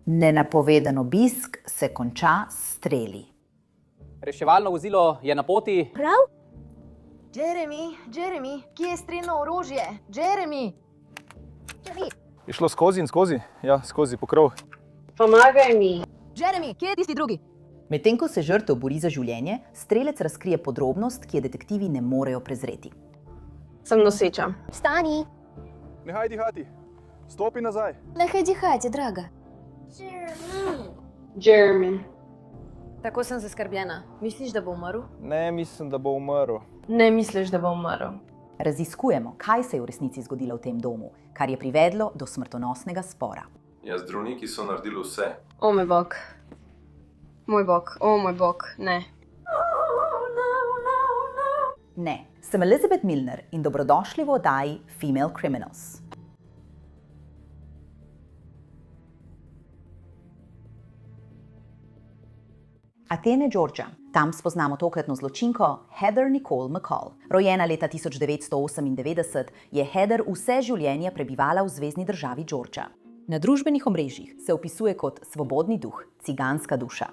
Nenapoveden obisk se konča s streli. Reševalno vozilo je na poti. Prav? Jeremy, kje je strelno orožje? Jeremy! Je šlo skozi in skozi? Ja, skozi pokrov. Pomagaj mi. Jeremy, kje je tisti drugi? Medtem ko se žrtev bori za življenje, strelec razkrije podrobnost, ki je detektivi ne morejo prezreti. Sem noseča. Vstani! Nehaj dihati. Stopi nazaj. Nehaj dihati, draga. Jeremy. Tako sem zaskrbljena. Misliš, da bo umrl? Ne, mislim, da bo umrl. Ne misliš, da bo umrl? Raziskujemo, kaj se je v resnici zgodilo v tem domu, kar je privedlo do smrtonosnega spora. Ja, zdravniki so naredili vse. O moj bog. Moj bog, o moj bog, ne. Ne, sem Elizabeth Milner in dobrodošli v oddaji Female Criminals. Atene, Georgia. Tam spoznamo tokratno zločinko Heather Nicole McCall. Rojena leta 1998, je Heather vse življenje prebivala v zvezni državi Georgia. Na družbenih omrežjih se opisuje kot svobodni duh, ciganska duša.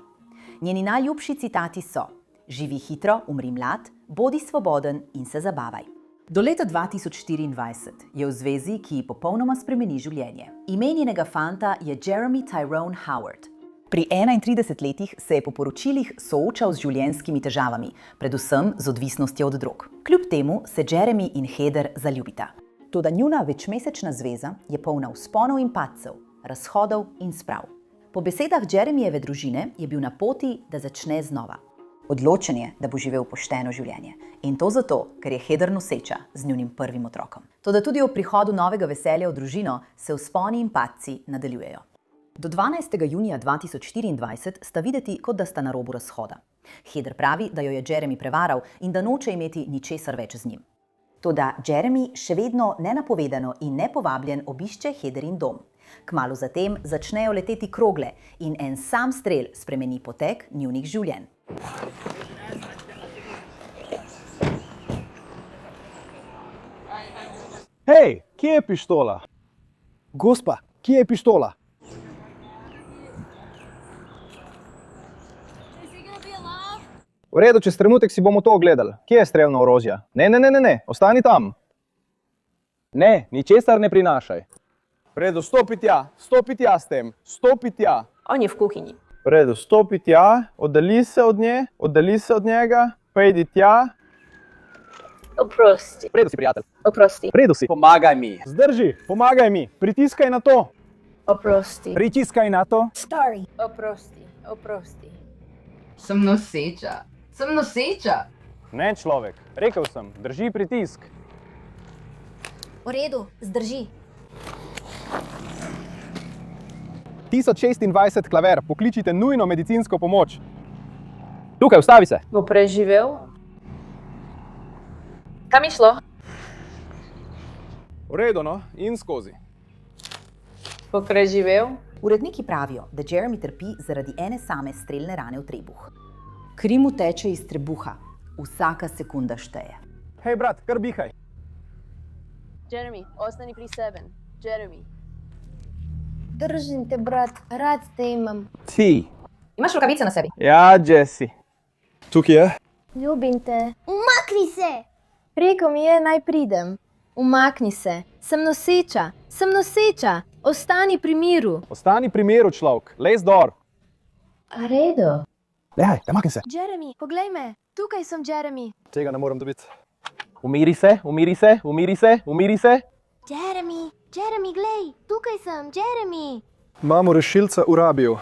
Njeni najljubši citati so: živi hitro, umri mlad, bodi svoboden in se zabavaj. Do leta 2024 je v zvezi, ki popolnoma spremeni življenje. Ime njenega fanta je Jeremy Tyrone Howard. Pri 31 letih se je po poročilih soočal z življenjskimi težavami, predvsem z odvisnostjo od drog. Kljub temu se Jeremy in Heather zaljubita. Toda njuna večmesečna zveza je polna vzponov in padcev, razhodov in sprav. Po besedah Jeremyjeve družine je bil na poti, da začne znova. Odločen je, da bo živel pošteno življenje. In to zato, ker je Heather noseča z njunim prvim otrokom. Toda tudi ob prihodu novega veselja v družino se vzponi in padci nadaljujejo. Do 12. junija 2024 sta videti, kot da sta na robu razhoda. Heather pravi, da jo je Jeremy prevaral in da noče imeti ničesar več z njim. Toda Jeremy še vedno nenapovedano in nepovabljen obišče Heatherin dom. Kmalu zatem začnejo leteti krogle in en sam strel spremeni potek njunih življenj. Hej, kje je pištola? Gospa, kje je pištola? V redu, čez trenutek si bomo to ogledali. Kje je strelno orožje? Ne, ostani tam. Ne, ničesar ne prinašaj. V redu, stopi tja s tem, stopi tja. On je v kuhinji. V redu, stopi tja, oddali se od njega, pejdi tja. Oprosti. V redu si, prijatelj. Oprosti. V redu si. Pomagaj mi. Zdrži, pomagaj mi, pritiskaj na to. Oprosti. Pritiskaj na to. Sorry. Oprosti. Sem noseča. Ne, človek, rekel sem, drži pritisk. V redu, zdrži. 1026 klaver, pokličite nujno medicinsko pomoč. Tukaj, ustavi se. Bo preživel? Kam je šlo? V redu, no, in skozi. Bo preživel? Uredniki pravijo, da Jeremy trpi zaradi ene same strelne rane v trebuh. Kri mu teče iz trebuha, vsaka sekunda šteje. Hej, brat, kar bihaj. Jeremy, ostani pri sebi. Jeremy. Držim te, brat, rad te imam. Ti. Imaš rokavice na sebi? Ja, Jesse. Tukaj je. Ljubim te. Umakni se! Rekel mi je, naj pridem. Umakni se. Sem noseča. Ostani pri miru. Ostani pri miru, človek. Lez dor. A redo? Lehaj, makni se. Jeremy, poglej me. Tukaj sem, Jeremy. Tega ne morem dobiti. Umiri se. Jeremy, glej. Tukaj sem, Jeremy. Imamo rešilca v rabiju.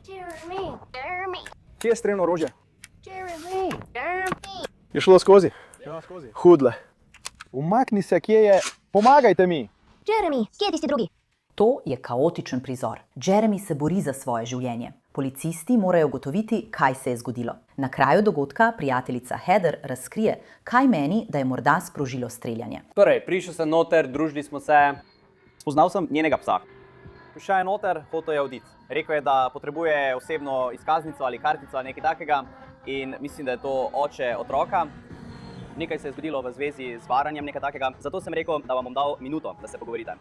Jeremy. Kje je strelno orožje? Jeremy. Je šlo skozi? Ja, skozi. Hudle. Umakni se, kje je? Pomagajte mi. Jeremy, kje je tisti drugi? To je kaotičen prizor. Jeremy se bori za svoje življenje. Policisti morajo ugotoviti, kaj se je zgodilo. Na kraju dogodka prijateljica Heather razkrije, kaj meni, da je morda sprožilo streljanje. Torej, prišel sem noter, družili smo se. Spoznal sem njenega psa. Prišel je noter, hotel je oditi. Rekel je, da potrebuje osebno izkaznico ali kartico ali nekaj takega. In mislim, da je to oče otroka. Nekaj se je zgodilo v zvezi z varanjem, nekaj takega. Zato sem rekel, da vam bom dal minuto, da se pogovorite.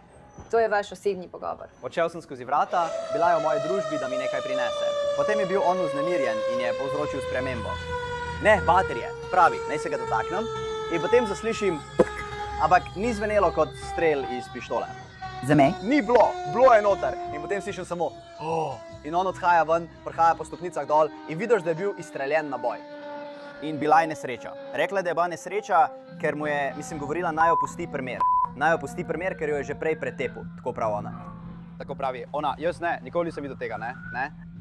to je vaš osebni pogovor. Odšel sem skozi vrata, bila je v moji družbi, da mi nekaj prinese. Potem je bil on vznemirjen in je povzročil spremembo. Ne, baterije, pravi, naj se ga dotaknem. In potem zaslišim, ampak ni zvenelo kot strel iz pištole. Za me? Ni bilo je noter. In potem slišim samo, in on odhaja ven, prihaja po stopnicah dol in vidiš, da je bil izstreljen naboj. In bila je nesreča. Rekla je, da je bila nesreča, ker mu je, govorila, naj opusti primer. Naj opusti primer, ker jo je že prej pretepil, tako pravi ona. Tako pravi ona, jaz ne, nikoli nisem videl tega, ne?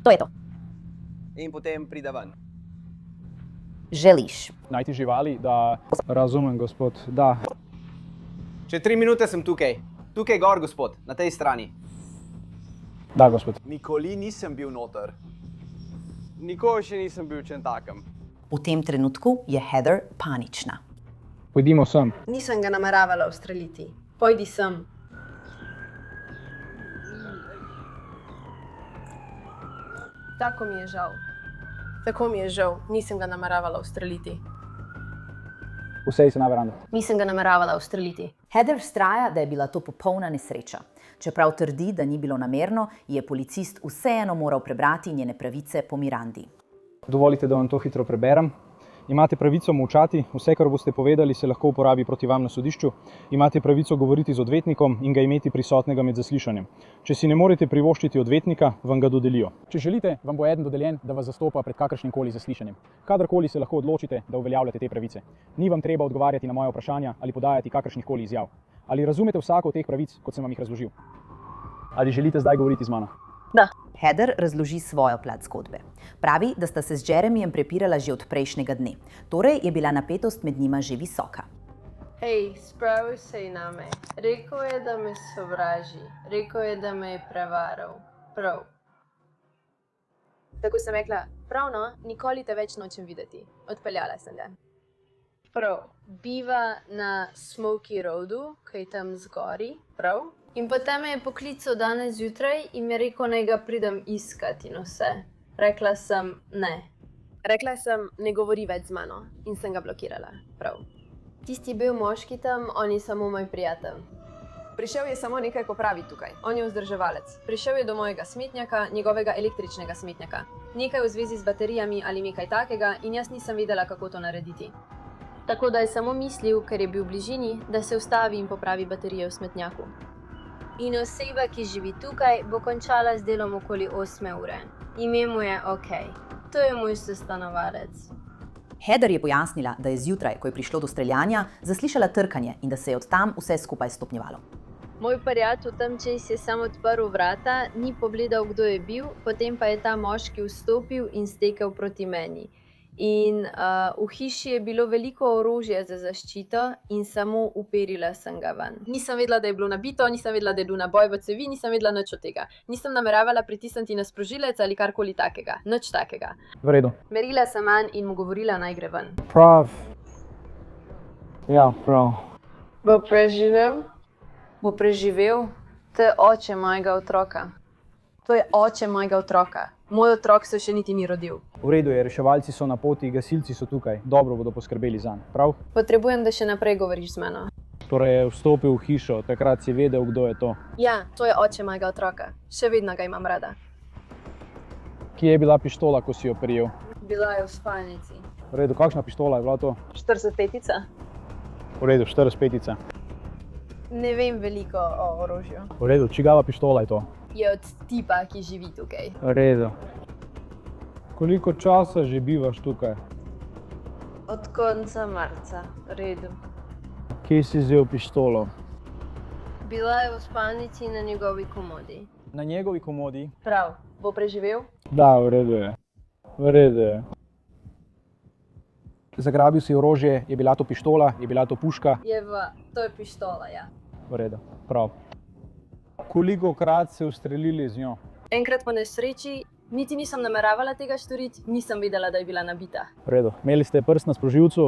To je to. In potem pride ven. Želiš. Najti živali, da razumem, gospod, da. Če 3 minute sem tukaj. Tukaj gor, gospod, na tej strani. Da, gospod. Nikoli nisem bil noter. Nikoli še nisem bil čem takem. V tem trenutku je Heather panična. Pojdimo sem. Nisem ga nameravala ustreliti. Pojdi sem. Tako mi je žal. Tako mi je žal. Nisem ga nameravala ustreliti. Usej se na verando. Nisem ga nameravala ustreliti. Heather vztraja, da je bila to popolna nesreča. Čeprav trdi, da ni bilo namerno, je policist vseeno moral prebrati njene pravice po Mirandi. Dovolite, da vam to hitro preberem. Imate pravico molčati, vse, kar boste povedali, se lahko uporabi proti vam na sodišču. Imate pravico govoriti z odvetnikom in ga imeti prisotnega med zaslišanjem. Če si ne morete privoščiti odvetnika, vam ga dodelijo. Če želite, vam bo eden dodeljen, da vas zastopa pred kakršnimkoli zaslišanjem. Kadarkoli se lahko odločite, da uveljavljate te pravice. Ni vam treba odgovarjati na moje vprašanja ali podajati kakršnihkoli izjav. Ali razumete vsako od teh pravic, kot sem vam jih razložil? Ali želite zdaj govoriti z mano? Da. Heather razloži svojo plat zgodbe. Pravi, da sta se z Jeremyjem prepirala že od prejšnjega dne. Torej je bila napetost med njima že visoka. Hej, spravil se je name. Rekel je, da me sovraži. Rekel je, da me je prevaral. Prav. Tako sem rekla, prav no, nikoli te več nočem videti. Odpeljala sem ga. Prav. Biva na Smoky Roadu, ki je tam zgori. Prav. In potem me je poklical danes zjutraj in mi je rekel, naj ga pridem iskat in vse. Rekla sem ne. Rekla sem, ne govori več z mano in sem ga blokirala. Prav. Tisti bil moški tam, on je samo moj prijatelj. Prišel je samo nekaj popraviti tukaj. On je vzdrževalec. Prišel je do mojega smetnjaka, njegovega električnega smetnjaka. Nekaj v zvezi z baterijami ali nekaj takega in jaz nisem vedela, kako to narediti. Tako da je samo mislil, ker je bil v bližini, da se ustavi in popravi baterije v smetnjaku. In oseba, ki živi tukaj, bo končala z delom okoli 8 ure. Ime mu je OK. To je moj sostanovalec. Heather je pojasnila, da je zjutraj, ko je prišlo do streljanja, zaslišala trkanje in da se je od tam vse skupaj stopnjevalo. Moj prijatelj tam čez je samo odprl vrata, ni pogledal, kdo je bil, potem pa je ta moški vstopil in stekel proti meni. In v hiši je bilo veliko orožja za zaščito in samo uperila sem ga ven. Nisem vedela, da je bilo nabito, nisem vedela, da je bil naboj v cevi, nisem vedela nič od tega. Nisem nameravala pritisniti na sprožilec ali karkoli takega. Nič takega. V redu. Merila sem manj in mu govorila, naj gre ven. Prav. Ja, prav. Bo preživel? Bo preživel? To je oče mojega otroka. To je oče mojega otroka. Moj otrok se še niti ni rodil. V redu je, reševalci so na poti, gasilci so tukaj. Dobro bodo poskrbeli zanj, prav? Potrebujem, da še naprej govoriš z mano. Torej je vstopil v hišo, takrat si vedel, kdo je to. Ja, to je oče mojega otroka. Še vedno ga imam rada. Kje je bila pištola, ko si jo prijel? Bila je v spalnici. V redu, kakšna pištola je bila to? 45-tica. V redu, 45-tica. Ne vem veliko o orožju. V redu, čigava pištola je to? Je od tipa, ki živi tukaj. V redu. Koliko časa že bivaš tukaj? Od konca marca. V redu. Kje si vzel pištolo? Bila je v spalnici na njegovi komodi. Na njegovi komodi? Prav. Bo preživel? Da, v redu je. V redu je. Zagrabil si orožje, je bila to pištola, je bila to puška? To je pištola, ja. V redu, prav. Kolikokrat se ustrelili z njo? Enkrat po nesreči, niti nisem nameravala tega storiti, nisem vedela, da je bila nabita. V redu, imeli ste prst na sprožilcu,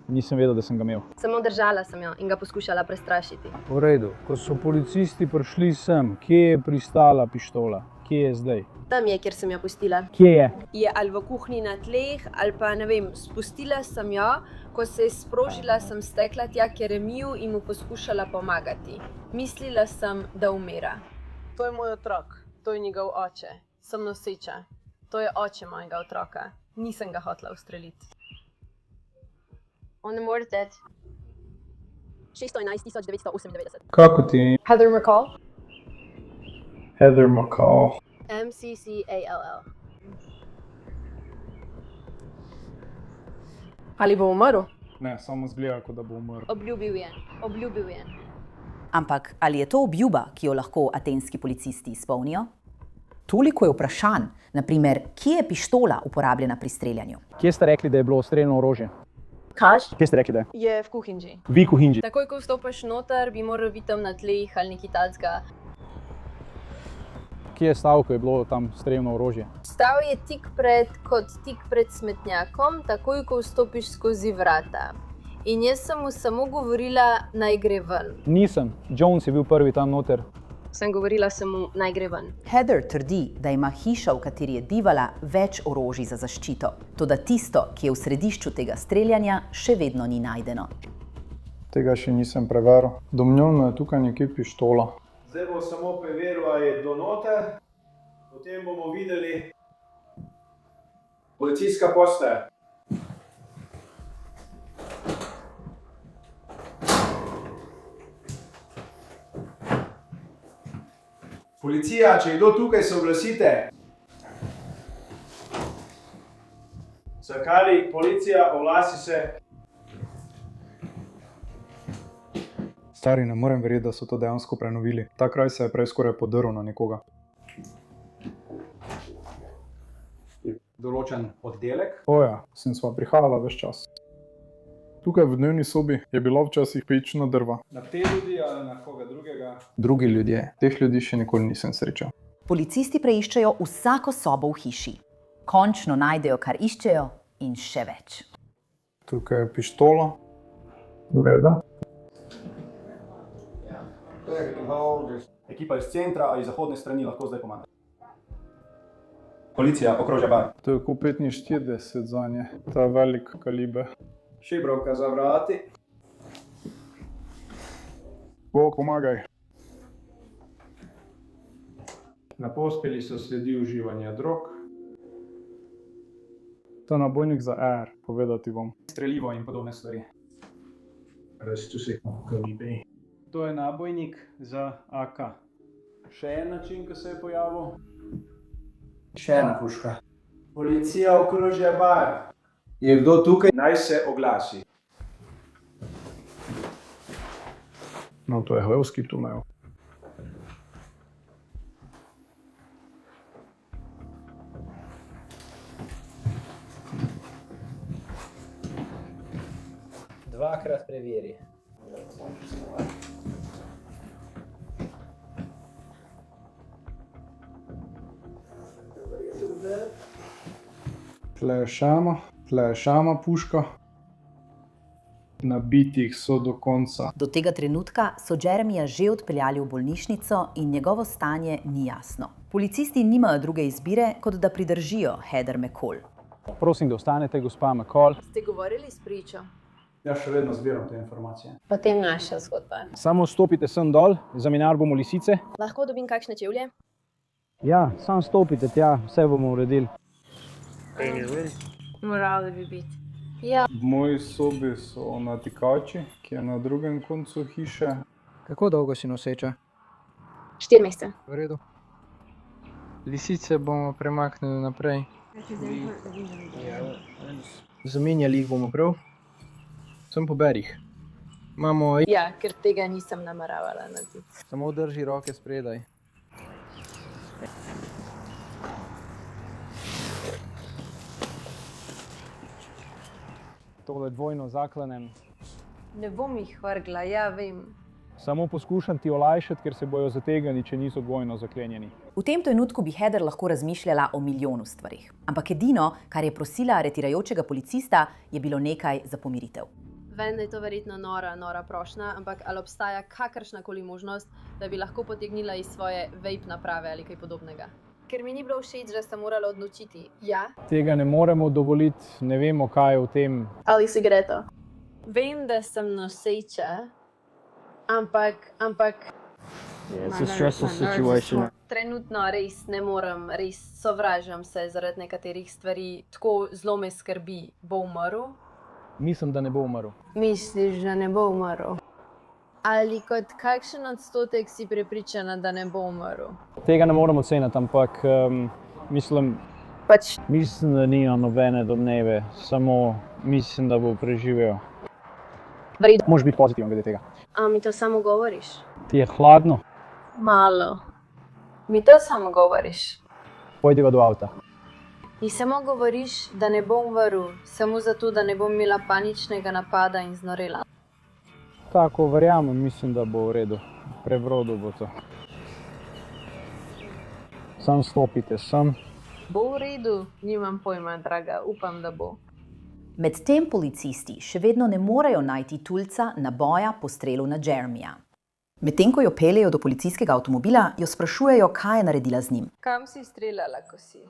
nisem vedel, da sem ga imel. Samo držala sem jo in ga poskušala prestrašiti. V redu, ko so policisti prišli sem, kje je pristala pištola? Kje je zdaj? Tam je, kjer sem jo pustila. Kje je? Je ali v kuhinji na tleh, ali pa ne vem, spustila sem jo, ko se je sprožila, sem stekla tja k Jeremiju in mu poskušala pomagati. Mislila sem, da umira. To je moj otrok, to je njegov oče. Sem noseča. To je oče mojega otroka. Nisem ga hotela ustreliti. On the more dead. 611.998. Kako ti? Heather McCall. Heather McCall. MCCALL. Ali bo umrl? Ne, samo zgleda, kot da bo umrl. Obljubil je. Obljubil je. Ampak ali je to obljuba, ki jo lahko atenski policisti izpolnijo? Toliko je vprašanj, naprimer, kje je pištola uporabljena pri streljanju? Kje ste rekli, da je bilo streljno orožje? Kaš? Kje ste rekli, da je? Je v kuhinji. Vi kuhinji. Takoj, ko vstopiš noter, bi moral biti tam na tleh ali nekaj takega. Kje je stal, ko je bilo tam streljno orožje? Stal je tik pred smetnjakom, takoj, ko vstopiš skozi vrata. In jaz sem mu samo govorila, naj gre ven. Nisem. Jones je bil prvi tam noter. Sem govorila samo, naj gre ven. Heather trdi, da ima hiša, v kateri je bivala, več orožij za zaščito. Toda tisto, ki je v središču tega streljanja, še vedno ni najdeno. Tega še nisem preveril. Domnevno je tukaj nekje pištola. Zdaj bom samo preveril, ali je do noter, potem bomo videli. Policijska postaja. Policija, če je kdo tukaj, se oglasite. Zakali, policija, oglasi se. Stari, ne morem verjeti, da so to dejansko prenovili. Ta kraj se je prej skoraj podrl na nekoga. Določen oddelek. Oja, sem sva prihajala ves čas. Tukaj v dnevni sobi je bilo včasih pečno drva. Na te ljudi ali na koga drugega? Drugi ljudje, teh ljudi še nikoli nisem srečal. Policisti preiščejo vsako sobo v hiši. Končno najdejo, kar iščejo in še več. Tukaj je pištola. Gleda. Ekipa iz centra ali zahodne strani lahko zdaj pomaga. Policija okrožja bar. To je kot 45 zanje, ta velik kaliber. Šibrovka za vrati. Bog, pomagaj. Na postelji so sledi uživanja drog. To je nabojnik za R, povedati bom. Strelivo in podobne stvari. To je nabojnik za AK. Še en način, ki se je pojavil. Še ena puška. Policija okrožja bar. Je kdo tukaj? Naj se oglasi. No, to je hlevski tunel. Dvakrat preveri. Tle je šama puška. Nabitih so do konca. Do tega trenutka so Jeremija že odpeljali v bolnišnico in njegovo stanje ni jasno. Policisti nimajo druge izbire, kot da pridržijo Heather McCall. Prosim, da ostanete, gospa McCall. Ste govorili s pričo? Jaz še vedno zbiram te informacije. Potem naša zgodba. Samo stopite sem dol, zamenjali bomo lisice. Lahko dobim kakšne čevlje? Ja, samo stopite tja, vse bomo uredili. Morali bi biti. Ja. V moji sobi so natikači, ki je na drugem koncu hiše. Kako dolgo si noseča? 4 mesece. V redu. Lisice bomo premaknili naprej. Zamenjali jih bomo prav. Sem po berih. Imamo... Ja, ker tega nisem nameravala narediti. Samo drži roke spredaj. Tole dvojno zaklanem. Ne bom jih vrgla, ja vem. Samo poskušam ti olajšati, ker se bojo zategani, če niso dvojno zaklenjeni. V tem trenutku bi Heather lahko razmišljala o milijonu stvarih. Ampak edino, kar je prosila aretirajočega policista, je bilo nekaj za pomiritev. Vem, da je to verjetno nora prošnja, ampak ali obstaja kakršnakoli možnost, da bi lahko potegnila iz svoje vape naprave ali kaj podobnega? Ker mi ni bilo všeč, da sem morala odločiti ja Tega ne moremo dovoliti, ne vemo, kaj je v tem. ali cigareto. Vem, da sem noseča, ampak It's a stressful situation. trenutno res ne morem, res sovražam se zaradi nekaterih stvari, tako zelo me skrbi, bo umrl. Mislim, da ne bo umrl. Misliš, da ne bo umrl? Ali kot kakšen odstotek si prepričana, da ne bo umrl? Tega ne moremo oceniti, ampak mislim, da nima nobene domneve, samo mislim, da bo preživel. Moraš biti pozitiven glede tega. A mi to samo govoriš? Ti je hladno? Malo. Mi to samo govoriš? Pojdi do avta. Ti samo govoriš, da ne bo umrl, samo zato, da ne bom imela paničnega napada in znorela. Tako verjamem, mislim, da bo v redu. Prebrodil bo to. Sam stopite, sem. Bo v redu? Nimam pojma, draga, upam, da bo. Medtem policisti še vedno ne morejo najti tulca naboja po strelu na Jeremija. Medtem ko jo peljejo do policijskega avtomobila, jo sprašujejo, kaj je naredila z njim. Kam si streljala, ko si?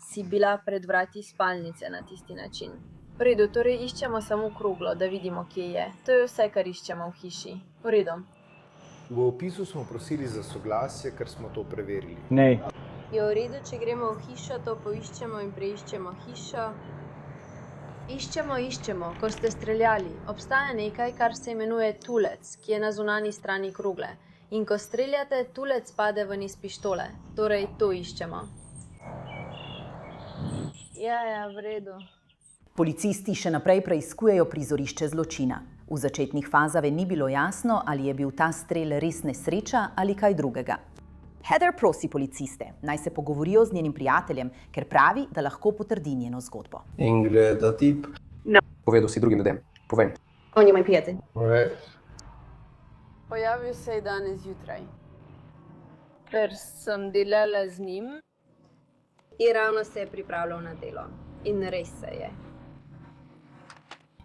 Si bila pred vrati spalnice na tisti način. V redu, torej iščemo samo kroglo, da vidimo, kje je. To je vse, kar iščemo v hiši. V redu. V opisu smo prosili za soglasje, ker smo to preverili. Ne. Je v redu, če gremo v hišo, to poiščemo in preiščemo hišo. Iščemo, ko ste streljali. Obstaja nekaj, kar se imenuje tulec, ki je na zunanji strani krogle. In ko streljate, tulec pade ven iz pištole. Torej, to iščemo. Ja, v redu. Policisti še naprej preiskujejo prizorišče zločina. V začetnih fazah ni bilo jasno, ali je bil ta strel res nesreča ali kaj drugega. Heather prosi policiste, naj se pogovorijo z njenim prijateljem, ker pravi, da lahko potrdi njeno zgodbo. In gleda tip. No. Povedal si drugim ljudem. Povem. On je moj prijatelj. Right. Pojavil se je danes zjutraj. Ker sem delala z njim. In ravno se je pripravljal na delo. In res se je.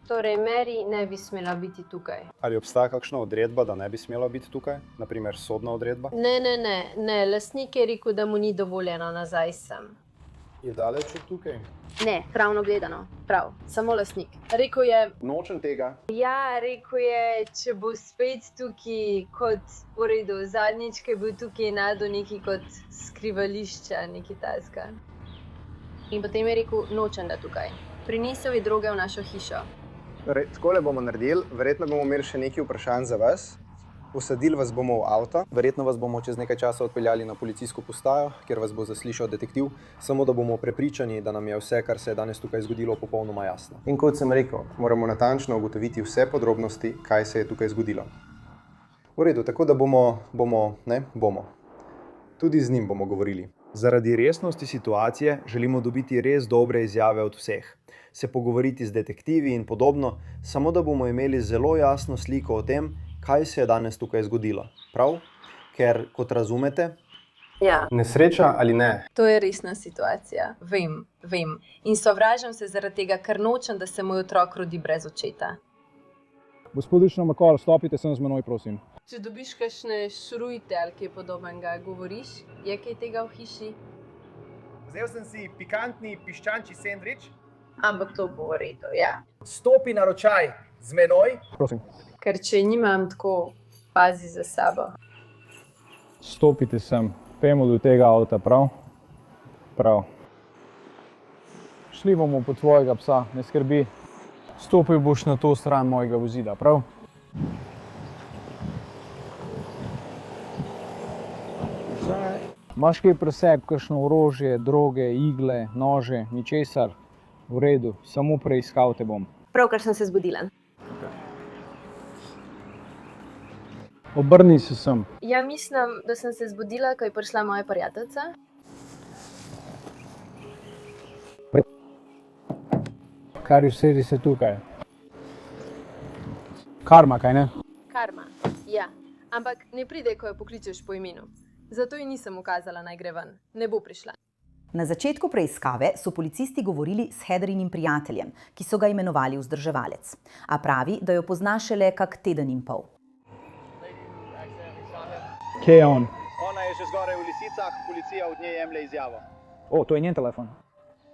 Torej, Mary ne bi smela biti tukaj. Ali obstaja kakšna odredba, da ne bi smela biti tukaj? Naprimer, sodna odredba? Ne. Lastnik je rekel, da mu ni dovoljeno, nazaj sem. Je daleč od tukaj? Ne, pravno gledano. Prav, samo lastnik. Rekel je... Nočem tega. Ja, rekel je, če bo spet tukaj kot v redu. Zadnjič, ko je bil tukaj najdu neki kot skrivališča, neki taska. In potem je rekel, nočem da tukaj. Prinesel je droge v našo hišo. Takole bomo naredili, verjetno bomo imeli še nekaj vprašanj za vas. Posadili vas bomo v avto. Verjetno vas bomo čez nekaj časa odpeljali na policijsko postajo, kjer vas bo zaslišal detektiv, samo da bomo prepričani, da nam je vse, kar se je danes tukaj zgodilo, popolnoma jasno. In kot sem rekel, moramo natančno ugotoviti vse podrobnosti, kaj se je tukaj zgodilo. V redu, tako da bomo. Tudi z njim bomo govorili. Zaradi resnosti situacije želimo dobiti res dobre izjave od vseh, se pogovoriti z detektivi in podobno, samo da bomo imeli zelo jasno sliko o tem, kaj se je danes tukaj zgodilo. Prav? Ker, kot razumete... Ja. Nesreča ali ne? To je resna situacija. Vem. In sovražam se zaradi tega, ker nočem, da se moj otrok rodi brez očeta. Gospodična McCall, stopite sem z menoj, prosim. Če dobiš kakšne šrujte ali kaj podobnega, govoriš? Je kaj tega v hiši? Vzel sem si pikantni piščančji sendvič. Ampak to bo v redu, ja. Stopi na ročaj z menoj. Prosim. Ker če nimam tako, pazi za sabo. Stopite sem. Pejmo do tega avta, prav? Prav. Šli bomo po tvojega psa, ne skrbi. Stopil boš na to stran mojega vozila, prav? Imaš kaj pri sebi, kakšno orožje, droge, igle, nože, ničesar? V redu, samo preiskal te bom. Pravkar sem se zbudila. Obrni se sem. Ja, mislim, da sem se zbudila, ko je prišla moja prijateljica. Kar usedi se tukaj. Karma, kaj ne? Karma, ja. Ampak ne pride, ko jo pokličeš po imenu. Zato ji nisem ukazala, naj gre ven. Ne bo prišla. Na začetku preiskave so policisti govorili s Heatherinim prijateljem, ki so ga imenovali vzdrževalec. A pravi, da jo pozna šele kak teden in pol. Kje je on? Ona je še zgoraj v Lisicah, policija od nje jemlje izjavo. O, to je njen telefon.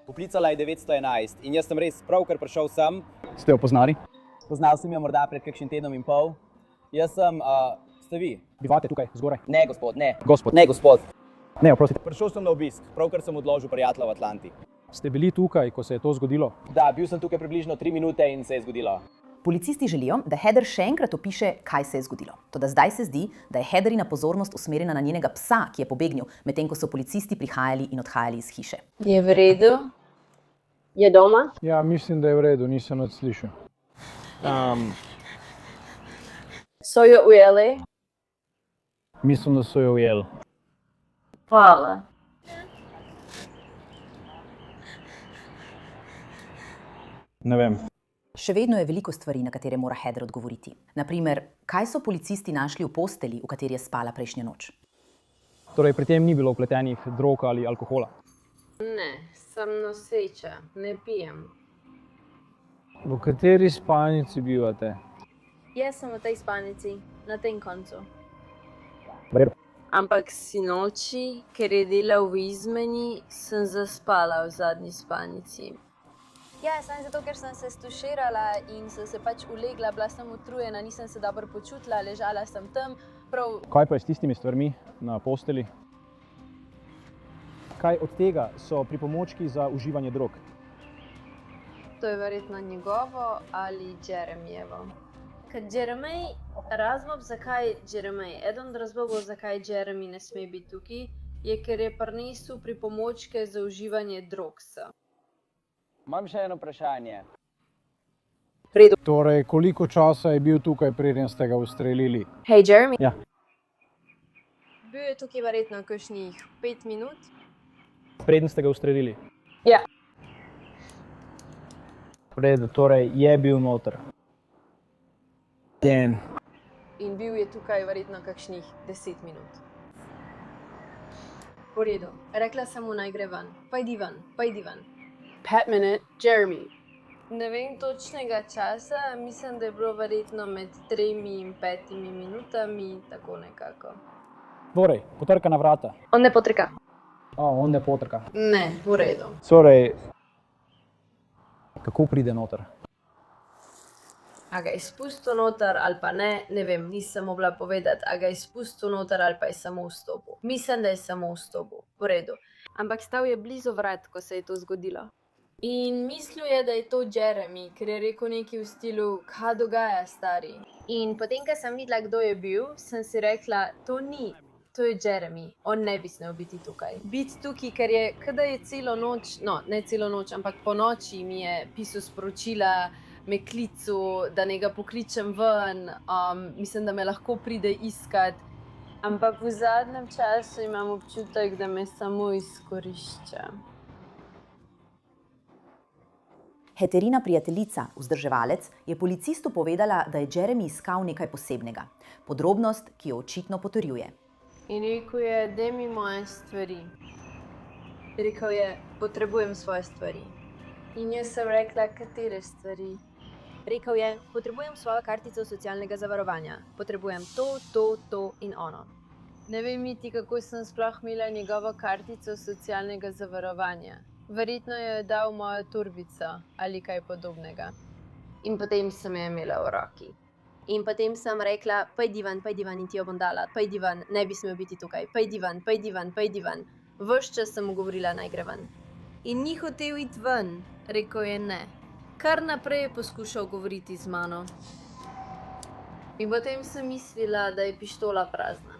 Poklicala je 911 in jaz sem res pravkar prišel sem. Ste jo poznali? Poznal sem jo morda pred kakšnim tednom in pol. Jaz sem, ste vi? Bivate tukaj, zgoraj? Ne, gospod, ne. Gospod. Ne, gospod. Ne, oprostite. Prišel sem na obisk, pravkar sem odložil prijatelja v Atlanti. Ste bili tukaj, ko se je to zgodilo? Da, bil sem tukaj približno 3 minute in se je zgodilo. Policisti želijo, da Heather še enkrat opiše, kaj se je zgodilo. Toda zdaj se zdi, da je Heatherina pozornost usmerjena na njenega psa, ki je pobegnil, medtem ko so policisti prihajali in odhajali iz hiše. Je v redu? Je doma? Ja, mislim, da je v redu, nisem nič slišal. So jo ujeli? Mislim, da so jo ujeli. Hvala. Ne vem. Še vedno je veliko stvari, na katere mora Heather odgovoriti. Naprimer, kaj so policisti našli v posteli, v kateri je spala prejšnjo noč? Torej, pri tem ni bilo vpletenih drog ali alkohola? Ne, sem noseča, ne pijem. V kateri spalnici bivate? Jaz sem v tej spalnici, na tem koncu. V redu. Ampak sinoči, ker je delal v izmeni, sem zaspala v zadnji spalnici. Ja, samo zato, ker sem se stuširala in sem se pač ulegla, bila sem utrujena, nisem se dobro počutila, ležala sem tam, prav... Kaj pa je s tistimi stvarmi na posteli? Kaj od tega so pripomočki za uživanje drog? To je verjetno njegovo ali Jeremyevo. Ker Jeremy, razlog zakaj Jeremy, eden od razlogov zakaj Jeremy ne sme biti tukaj, je, ker je prinesel pripomočke za uživanje drog. Imam še eno vprašanje. Torej, koliko časa je bil tukaj, preden ste ga ustrelili? Hej, Jeremy. Ja. Bil je tukaj verjetno kakšnih 5 minut. Preden ste ga ustrelili? Ja. V redu, torej je bil noter. In bil je tukaj verjetno kakšnih 10 minut. V redu. Rekla sem mu naj gre ven. Pojdi ven, pojdi ven. 5 minut, Jeremy. Ne vem točnega časa, mislim, da je bilo verjetno med 3 in 5 minutami, tako nekako. Torej, potrka na vrata. On ne potrka. On ne potrka. Ne, v redu. Torej, kako pride noter? A ga je spustil noter ali pa ne, ne vem, nisem mogla povedati, a ga je spustil noter ali pa je samo vstopil. Mislim, da je samo vstopil, v redu. Ampak stal je blizu vrat, ko se je to zgodilo. In mislil je, da je to Jeremy, ker je rekel nekaj v stilu, kaj dogaja, stari. In potem, ko sem videla, kdo je bil, sem si rekla, to je Jeremy, on ne bi smel biti tukaj. Biti tukaj, ker je, kadar je celo noč, no, ne celo noč, ampak po noči mi je pisal sporočila, me klical, da ne ga pokličem ven, mislim, da me lahko pride iskat. Ampak v zadnjem času imam občutek, da me samo izkorišča. Heatherina prijateljica, vzdrževalec, je policistu povedala, da je Jeremy iskal nekaj posebnega. Podrobnost, ki jo očitno potrjuje. In rekel je, daj mi moje stvari. Rekel je, potrebujem svoje stvari. In jaz sem rekla, katere stvari? Rekel je, potrebujem svojo kartico socialnega zavarovanja. Potrebujem to in ono. Ne vem niti, kako sem sploh imela njegovo kartico socialnega zavarovanja. Verjetno je dal mojo turbico ali kaj podobnega. In potem sem jo imela v roki. In potem sem rekla, pojdi ven in ti jo bom dala, pojdi ven, ne bi smel biti tukaj, pojdi ven. Ves čas sem mu govorila, naj gre ven. In ni hotel iti ven, rekel je ne. Kar naprej je poskušal govoriti z mano. In potem sem mislila, da je pištola prazna.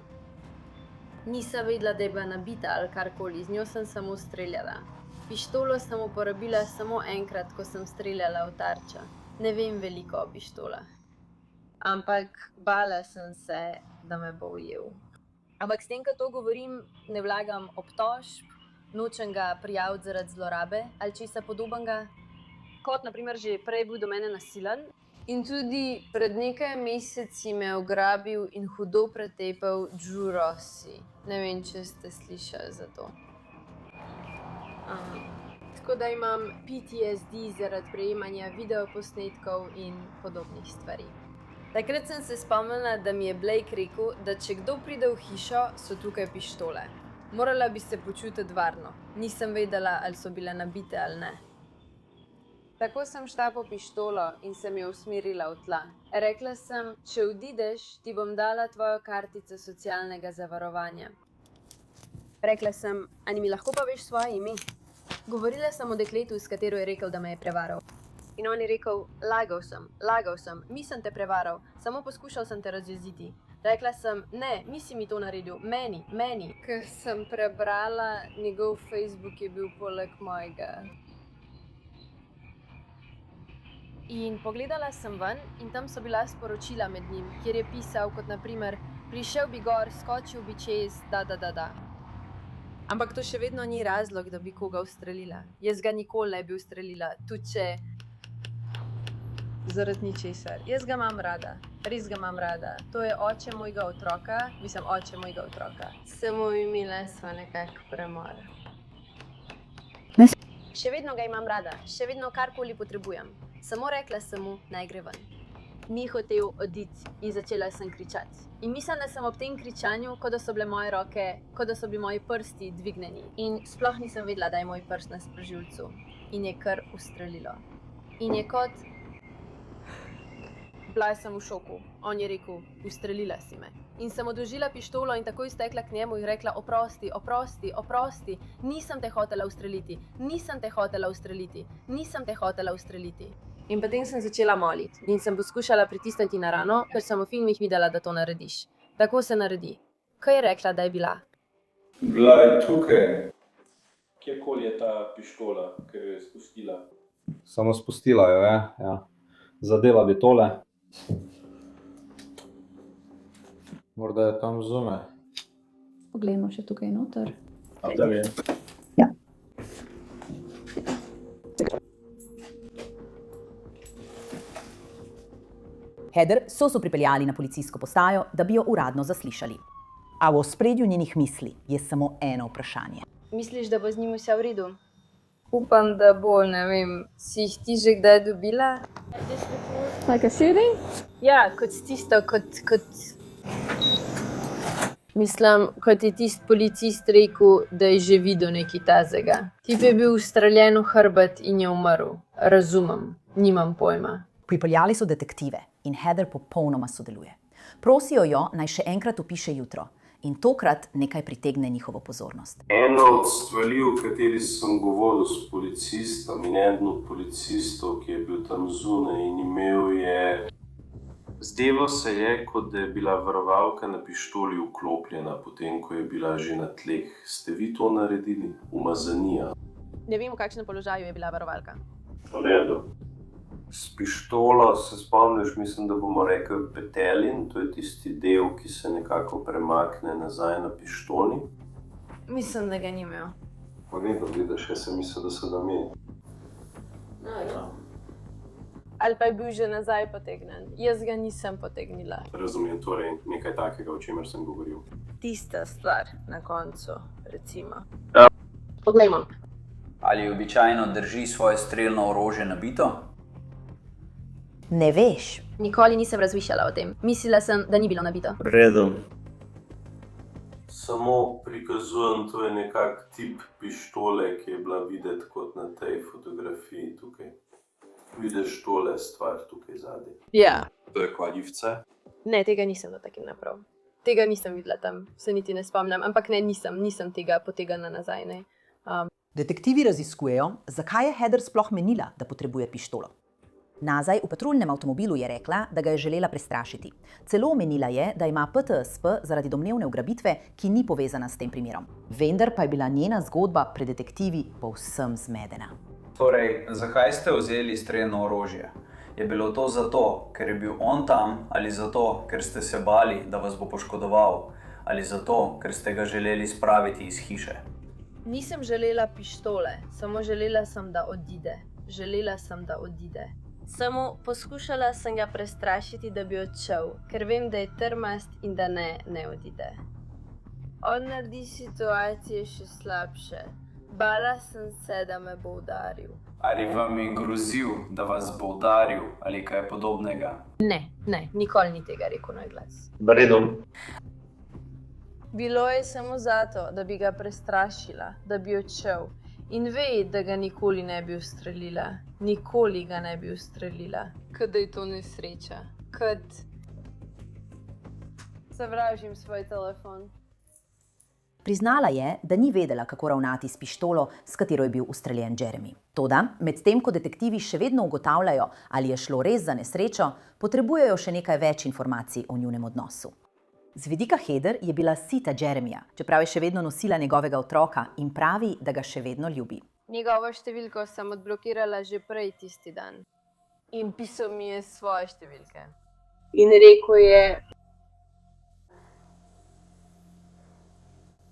Nisem vedela, da je bila nabita ali karkoli, z njo sem samo streljala. Pištolo sem uporabila samo enkrat, ko sem streljala v tarčo. Ne vem veliko o pištolah. Ampak bala sem se, da me bo ujel. Ampak s tem, ko to govorim, ne vlagam obtožb, nočem ga prijaviti zaradi zlorabe ali česa podobnega. Kot naprimer že prej bil do mene nasilen in tudi pred nekaj meseci me je ugrabil in hudo pretepel Drew Rossi. Ne vem, če ste slišali za to. Tako da imam PTSD zaradi prejemanja videoposnetkov in podobnih stvari. Takrat sem se spomnila, da mi je Blake rekel, da če kdo pride v hišo, so tukaj pištole. Morala bi se počutiti varno. Nisem vedela, ali so bile nabite ali ne. Tako sem šla po pištolo in sem jo usmerila v tla. Rekla sem, če odideš, ti bom dala tvojo kartico socialnega zavarovanja. Rekla sem, ali mi lahko poveš svoje ime? Govorila sem o dekletu, s katero je rekel, da me je prevaral. In on je rekel, lagal sem, nisem te prevaral, samo poskušal sem te razjeziti. Rekla sem, ne, nisi mi to naredil, meni. Ker sem prebrala, njegov Facebook je bil poleg mojega. In pogledala sem ven in tam so bila sporočila med njim, kjer je pisal kot naprimer, prišel bi gor, skočil bi čez, da. Ampak to še vedno ni razlog, da bi koga ustrelila. Jaz ga nikoli ne bi ustrelila, tudi če zaradi ničesar. Jaz ga imam rada, res ga imam rada. To je oče mojega otroka, Samo imela sva nekako premor. Še vedno ga imam rada, še vedno karkoli potrebujem. Samo rekla sem mu, naj gre ven. Ni hotel oditi in začela sem kričati. In mislim, da sem ob tem kričanju, kot da so bile moje roke, kot da so bili moji prsti dvignjeni. In sploh nisem vedela, da je moj prst na sprožilcu. In je kar ustrelilo. In je kot... Bila sem v šoku. On je rekel, ustrelila si me. In sem odložila pištolo in takoj stekla k njemu in rekla, oprosti. Nisem te hotela ustreliti. In potem sem začela moliti in sem poskušala pritisniti na rano, ker sem v filmih videla, da to narediš. Tako se naredi. Kaj je rekla, da je bila? Bila je tukaj. Kjerkoli je ta pištola, ker jo je spustila. Samo spustila jo je, ja. Zadela bi tole. Morda je tam zunaj. Poglejmo še tukaj noter. A tam je. Ja. Heather so pripeljali na policijsko postajo, da bi jo uradno zaslišali. A v ospredju njenih misli je samo eno vprašanje. Misliš, da bo z njim vse v redu? Upam, da bo, ne vem. Si jih ti že kdaj dobila? Like a shooting? Ja, kot tisto, Mislim, kot je tisti policist rekel, da je že videl nekaj tazega. Tip je bil ustreljen v hrbet in je umrl. Razumem, nimam pojma. Pripeljali so detektive in Heather popolnoma sodeluje. Prosijo jo, naj še enkrat opiše jutro. In tokrat nekaj pritegne njihovo pozornost. Ena od stvari, o kateri sem govoril s policistom in eden od policistov, ki je bil tam zunaj in imel je... Zdelo se je, kot da je bila varovalka na pištoli vklopljena, potem ko je bila že na tleh. Ste vi to naredili? Umazanija. Ne vem, v kakšnem položaju je bila varovalka. V redu. S pištolo se spomniš, mislim, da bomo rekli petelin, to je tisti del, ki se nekako premakne nazaj na pištoli. Mislim, da ga ni imel. Pa ne, da vidiš, jaz sem mislil, da se ga imel. Ali pa je bil že nazaj potegnen. Jaz ga nisem potegnila. Razumem, torej nekaj takega, o čemer sem govoril. Tista stvar na koncu, recimo. Ja. Poglejmo. Ali običajno drži svoje strelno orožje nabito? Ne veš. Nikoli nisem razmišljala o tem. Mislila sem, da ni bilo nabito. V redu. Samo prikazujem, to je nekak tip pištole, ki je bila videti kot na tej fotografiji tukaj. Vidiš tole stvar tukaj zadaj. Ja. To je kladivce. Ne, tega nisem dotaknila naprav. Tega nisem videla tam, se niti ne spomnim. Ampak ne, nisem tega potegala nazaj, ne. Detektivi raziskujejo, zakaj je Heather sploh menila, da potrebuje pištolo. Nazaj v patruljnem avtomobilu je rekla, da ga je želela prestrašiti. Celo omenila je, da ima PTSP zaradi domnevne ugrabitve, ki ni povezana s tem primerom. Vendar pa je bila njena zgodba pred detektivi povsem zmedena. Torej, zakaj ste vzeli strelno orožje? Je bilo to zato, ker je bil on tam, ali zato, ker ste se bali, da vas bo poškodoval, ali zato, ker ste ga želeli spraviti iz hiše? Nisem želela pištole, samo želela sem, da odide. Samo poskušala sem ga prestrašiti, da bi odšel, ker vem, da je trmast in da ne odide. On naredi situacije še slabše. Bala sem se, da me bo udaril. Ali vam je grozil, da vas bo udaril ali kaj podobnega? Ne, nikoli ni tega rekel na glas. V redu. Bilo je samo zato, da bi ga prestrašila, da bi odšel. In ve, da ga nikoli ne bi ustrelila. Nikoli ga ne bi ustrelila. Kad je to nesreča. Kad zavražim svoj telefon. Priznala je, da ni vedela, kako ravnati s pištolo, s katero je bil ustreljen Jeremy. Toda, medtem ko detektivi še vedno ugotavljajo, ali je šlo res za nesrečo, potrebujejo še nekaj več informacij o njunem odnosu. Z vidika Heather je bila sita Jeremyja, čeprav je še vedno nosila njegovega otroka in pravi, da ga še vedno ljubi. Njegovo številko sem odblokirala že prej tisti dan. In pisal mi je svoje številke. In rekel je...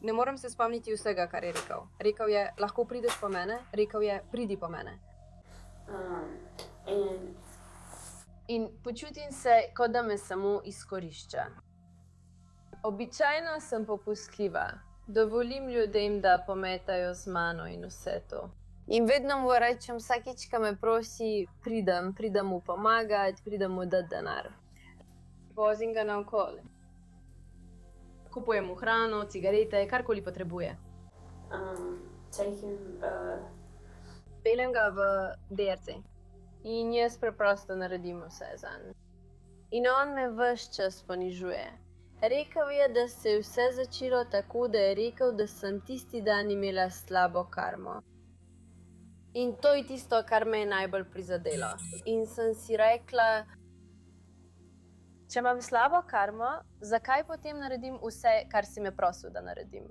Ne morem se spomniti vsega, kar je rekel. Rekel je, lahko prideš po mene, rekel je, pridi po mene. In počutim se, kot da me samo izkorišča. Običajno sem popustljiva. Dovolim ljudem, da pometajo z mano in vse to. In vedno mu rečem, vsakič, ko me prosi, pridem mu pomagati, pridem mu dati denar. Vozim ga naokoli. Kupujem mu hrano, cigarete, karkoli potrebuje. Peljem ga v DRC. In jaz preprosto naredim vse zanj. In on me ves čas ponižuje. Rekel je, da se je vse začelo tako, da je rekel, da sem tisti dan imela slabo karmo. In to je tisto, kar me je najbolj prizadelo. In sem si rekla, če imam slabo karmo, zakaj potem naredim vse, kar si me prosil, da naredim?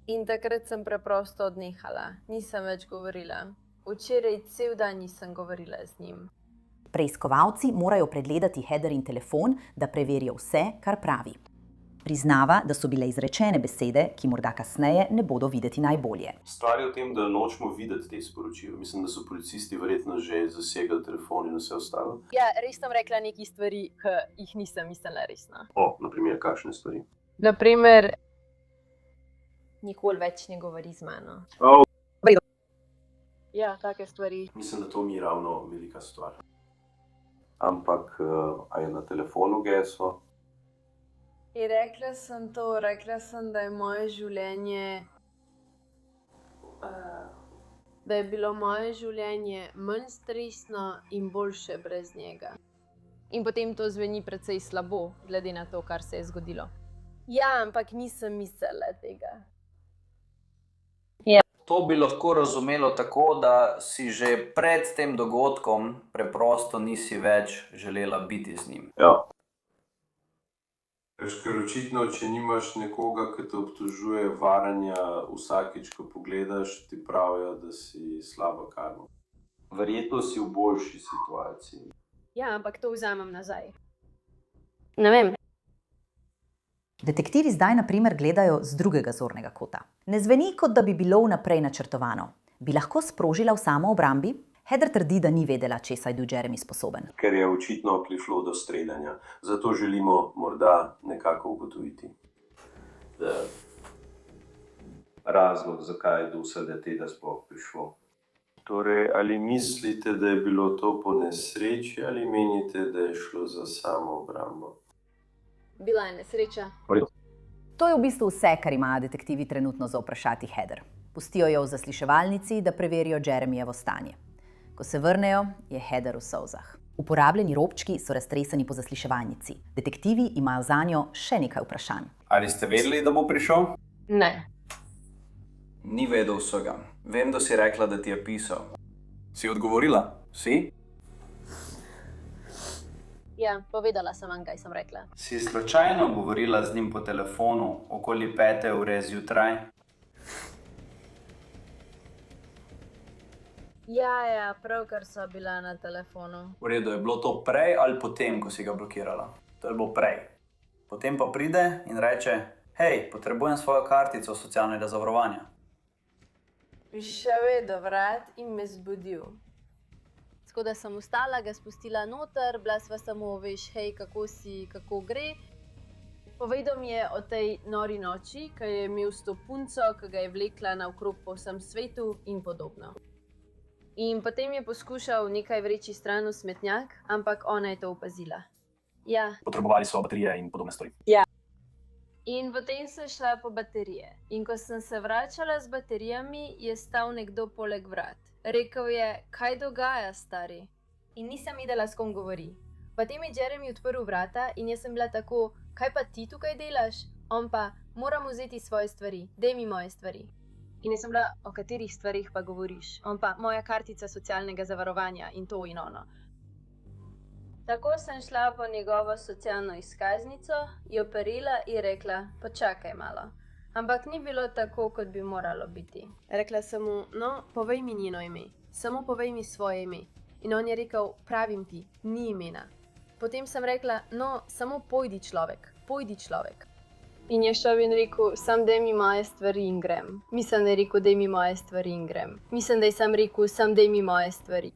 In takrat sem preprosto odnehala. Nisem več govorila. Včeraj cel dan nisem govorila z njim. Preiskovalci morajo pregledati Heatherin telefon, da preverijo vse, kar pravi. Priznava, da so bile izrečene besede, ki morda kasneje ne bodo videti najbolje. Stvar je v tem, da nočemo videti te sporočila. Mislim, da so policisti verjetno že zasegali telefon in vse ostalo. Ja, res sem rekla nekaj stvari, ki jih nisem mislila resno. Naprimer, kakšne stvari? Naprimer, nikoli več ne govori z mano. Ja, take stvari. Mislim, da to mi je ravno velika stvar. Ampak, a je na telefonu geslo? In rekla sem to, rekla sem, da je moje življenje, da je bilo moje življenje manj stresno in boljše brez njega. In potem to zveni precej slabo, glede na to, kar se je zgodilo. Ja, ampak nisem mislila tega. To bi lahko razumelo tako, da si že pred tem dogodkom preprosto nisi več želela biti z njim. Ja. Ker očitno, če nimaš nekoga, ki te obtožuje varanja, vsakič, ko pogledaš, ti pravijo, da si slaba karma. Verjetno si v boljši situaciji. Ja, ampak to vzamem nazaj. Ne vem. Detektivi zdaj na primer gledajo z drugega zornega kota. Ne zveni, kot da bi bilo vnaprej načrtovano. Bi lahko sprožila v samoobrambi? Heather trdi, da ni vedela, česa je bil Jeremy sposoben. Ker je očitno prišlo do streljanja. Zato želimo morda nekako ugotoviti razlog, zakaj je do vsega tega sploh prišlo. Torej, ali mislite, da je bilo to po nesreči, ali menite, da je šlo za samoobrambo? Bila je nesreča. To je v bistvu vse, kar imajo detektivi trenutno za vprašati Heather. Pustijo jo v zasliševalnici, da preverijo Jeremyjevo stanje. Ko se vrnejo, je Heather v solzah. Uporabljeni robčki so raztreseni po zasliševalnici. Detektivi imajo zanjo še nekaj vprašanj. Ali ste vedeli, da bo prišel? Ne. Ni vedel vsega. Vem, da si rekla, da ti je pisal. Si odgovorila? Si? Ja, povedala sem vam, kaj sem rekla. Si slučajno govorila z njim po telefonu okoli 5. ure zjutraj? Ja, pravkar so bila na telefonu. V redu, je bilo to prej ali potem, ko si ga blokirala? To je bilo prej. Potem pa pride in reče, hej, potrebujem svojo kartico socialnega zavarovanja. Prišel je do vrat in me zbudil. Tako da sem vstala, ga spustila noter, bila sva samo, veš, hej, kako si, kako gre. Povedal mi je o tej nori noči, ki je imel s to punco, ki ga je vlekla naokrog po vsem svetu in podobno. In potem je poskušal nekaj vreči stran v smetnjak, ampak ona je to opazila. Ja. Potrebovali so baterije in podobne stvari. Ja. In potem sem šla po baterije. In ko sem se vračala z baterijami, je stal nekdo poleg vrat. Rekel je, kaj dogaja, stari? In nisem videla, s kom govori. Potem je Jeremy odprl vrata in jaz sem bila tako, kaj pa ti tukaj delaš? On pa, moram vzeti svoje stvari, daj mi moje stvari. In jaz sem bila, o katerih stvarih pa govoriš? On pa, moja kartica socialnega zavarovanja in to in ono. Tako sem šla po njegovo socialno izkaznico, jo perila in rekla, počakaj malo. Ampak ni bilo tako, kot bi moralo biti. Rekla sem mu, no, povej mi njeno ime, samo povej mi svoje ime. In on je rekel, pravim ti, ni imena. Potem sem rekla, no, samo pojdi človek. In je šel in rekel, sam daj mi moje stvari in grem. Mislim, da je rekel, daj mi moje stvari in grem. Mislim, da je sam rekel, sam daj mi moje stvari.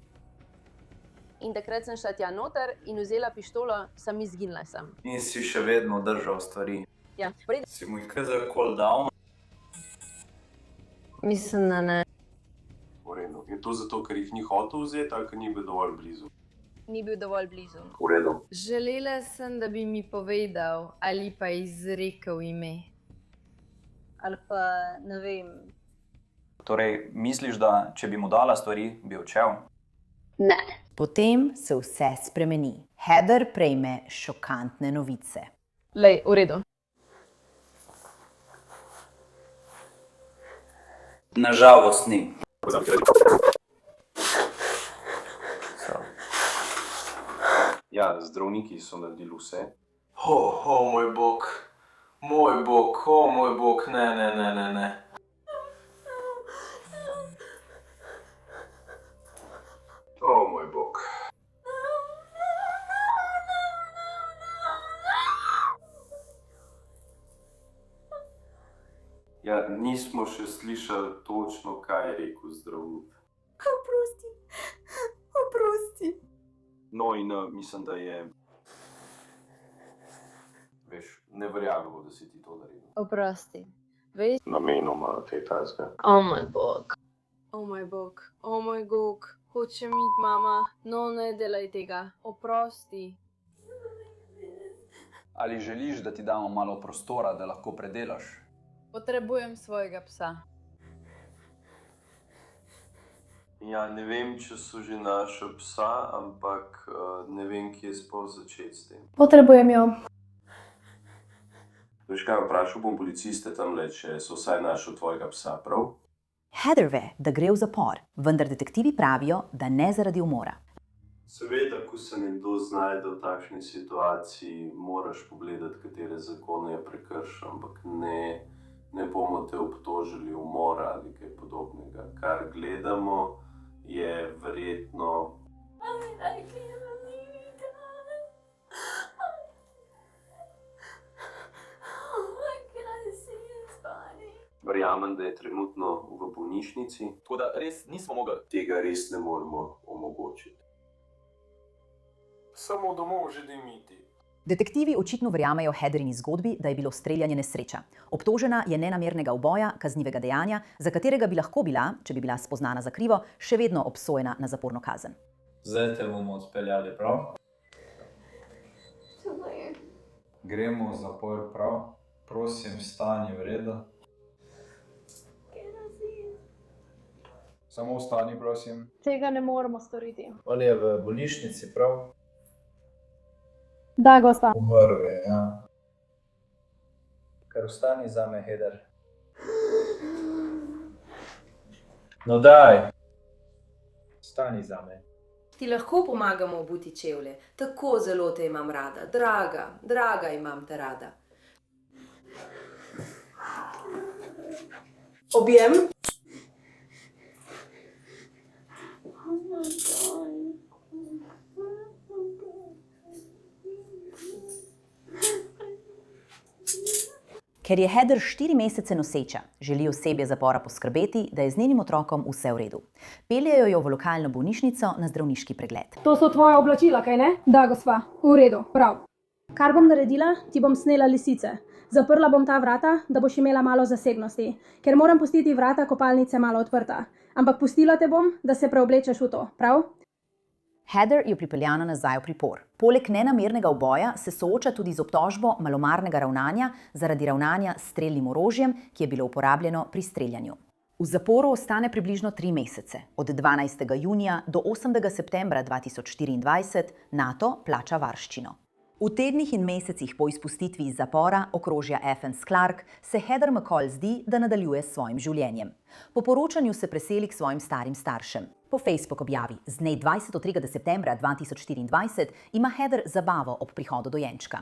In takrat sem šla tja noter in vzela pištolo, sem izginila sem. In si še vedno držal stvari. Ja, Si mu jih kaj za kol dal? Mislim, da ne. V redu. Je to zato, ker jih ni hotel vzeti ali ker ni bil dovolj blizu? Ni bil dovolj blizu. V redu. Želela sem, da bi mi povedal ali pa izrekel ime. Ali pa ne vem. Torej, misliš, da če bi mu dala stvari, bi odšel? Ne. Potem se vse spremeni. Heather prejme šokantne novice. Lej, v redu. Nažalost ni. Ja, zdravniki so naredili vse. Moj bog, moj bog, ne. Moj bog. Ja, nismo še slišali točno, kaj je rekel zdravnik. Oprosti. No in mislim, da je... Veš, ne verjamemo, da si ti to naredil. Oprosti. Veš? Namenoma kaj takega. Moj bog. Moj bog. Hočem iti, mama. No, ne delaj tega. Oprosti. Ali želiš, da ti damo malo prostora, da lahko predelaš? Potrebujem svojega psa. Ja, ne vem, če so že naša psa, ampak ne vem, kje sploh začeti s tem. Potrebujem jo. Veš kaj, vprašal bom policiste tamle, če so vsaj našli tvojega psa, prav? Heather ve, da gre v zapor, vendar detektivi pravijo, da ne zaradi umora. Seveda, ko se nekdo znajde v takšni situaciji, moraš pogledati, katere zakone je prekršil, ampak ne bomo te obtožili umora ali kaj podobnega. Kar gledamo, je verjetno... Verjamem, da je trenutno v bolnišnici. Tako da res nismo mogli. Tega res ne moremo omogočiti. Samo domov želim iti. Detektivi očitno verjamejo Heatherini zgodbi, da je bilo streljanje nesreča. Obtožena je nenamernega uboja, kaznivega dejanja, za katerega bi lahko bila, če bi bila spoznana za krivo, še vedno obsojena na zaporno kazen. Zdaj te bomo odpeljali, prav? Gremo v zapor, prav? Prosim, vstani, v redu. Samo vstani, prosim. Tega ne moremo storiti. On je v bolnišnici, prav? Da, gospa. Umrl je, ja. Kar vstani zame, Heather. No daj. Vstani zame. Ti lahko pomagamo obuti čevlje. Tako zelo te imam rada. Draga imam te rada. Objem. Ker je Heather 4 mesece noseča, želi osebje zapora poskrbeti, da je z njenim otrokom vse v redu. Peljejo jo v lokalno bolnišnico na zdravniški pregled. To so tvoja oblačila, kaj ne? Da, gospa. V redu, prav. Kar bom naredila, ti bom snela lisice. Zaprla bom ta vrata, da boš imela malo zasebnosti, ker moram pustiti vrata kopalnice malo odprta. Ampak pustila te bom, da se preoblečeš v to, prav? Heather je pripeljana nazaj v pripor. Poleg nenamernega uboja se sooča tudi z obtožbo malomarnega ravnanja zaradi ravnanja s strelnim orožjem, ki je bilo uporabljeno pri streljanju. V zaporu ostane približno 3 mesece. Od 12. junija do 8. septembra 2024 NATO plača varščino. V tednih in mesecih po izpustitvi iz zapora okrožja Athens Clark se Heather McCall zdi, da nadaljuje s svojim življenjem. Po poročanju se preseli k svojim starim staršem. Po Facebook objavi z dne 23. septembra 2024 ima Heather zabavo ob prihodu dojenčka.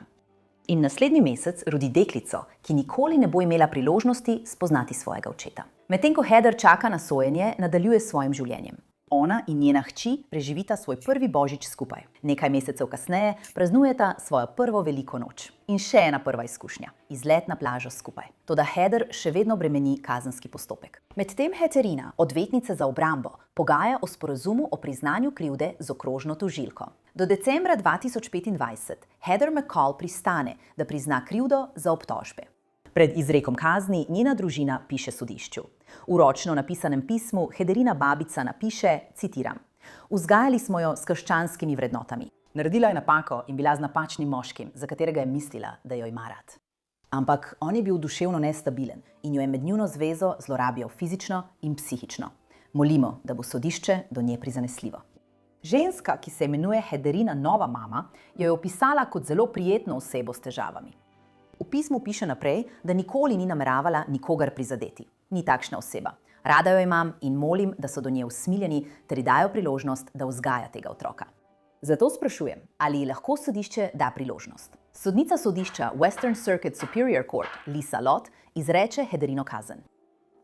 In naslednji mesec rodi deklico, ki nikoli ne bo imela priložnosti spoznati svojega očeta. Medtem ko Heather čaka na sojenje, nadaljuje s svojim življenjem. Ona in njena hči preživita svoj prvi božič skupaj. Nekaj mesecev kasneje praznujeta svojo prvo veliko noč. In še ena prva izkušnja – izlet na plažo skupaj. Toda Heather še vedno bremeni kazenski postopek. Medtem Heterina, odvetnica za obrambo, pogaja o sporazumu o priznanju krivde z okrožno tožilko. Do decembra 2025 Heather McCall pristane, da prizna krivdo za obtožbe. Pred izrekom kazni njena družina piše sodišču. V ročno napisanem pismu Heatherina babica napiše, citiram: "Vzgajali smo jo s krščanskimi vrednotami. Naredila je napako in bila z napačnim moškim, za katerega je mislila, da jo ima rad. Ampak on je bil duševno nestabilen in jo je med njuno zvezo zlorabljal fizično in psihično. Molimo, da bo sodišče do nje prizanesljivo." Ženska, ki se imenuje Heatherina nova mama, jo je opisala kot zelo prijetno osebo s težavami. V pismu piše naprej, da nikoli ni nameravala nikogar prizadeti. Ni takšna oseba. Rada jo imam in molim, da so do nje usmiljeni ter ji dajo priložnost, da vzgaja tega otroka. Zato sprašujem, ali ji lahko sodišče da priložnost. Sodnica sodišča Western Circuit Superior Court, Lisa Lott, izreče Heatherino kazen.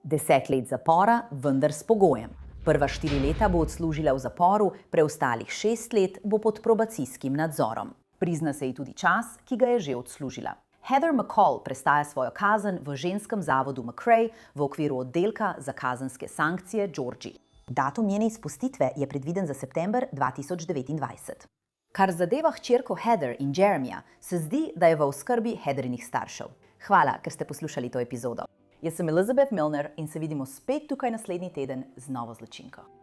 10 let zapora, vendar s pogojem. Prva 4 leta bo odslužila v zaporu, preostalih 6 let bo pod probacijskim nadzorom. Prizna se ji tudi čas, ki ga je že odslužila. Heather McCall prestaja svojo kazen v ženskem zavodu McRae v okviru oddelka za kazenske sankcije Georgie. Datum njene izpustitve je predviden za september 2029. Kar zadeva hčerko Heather in Jeremija, se zdi, da je v oskrbi Heatherinih staršev. Hvala, ker ste poslušali to epizodo. Jaz sem Elizabeth Milner in se vidimo spet tukaj naslednji teden z novo zločinko.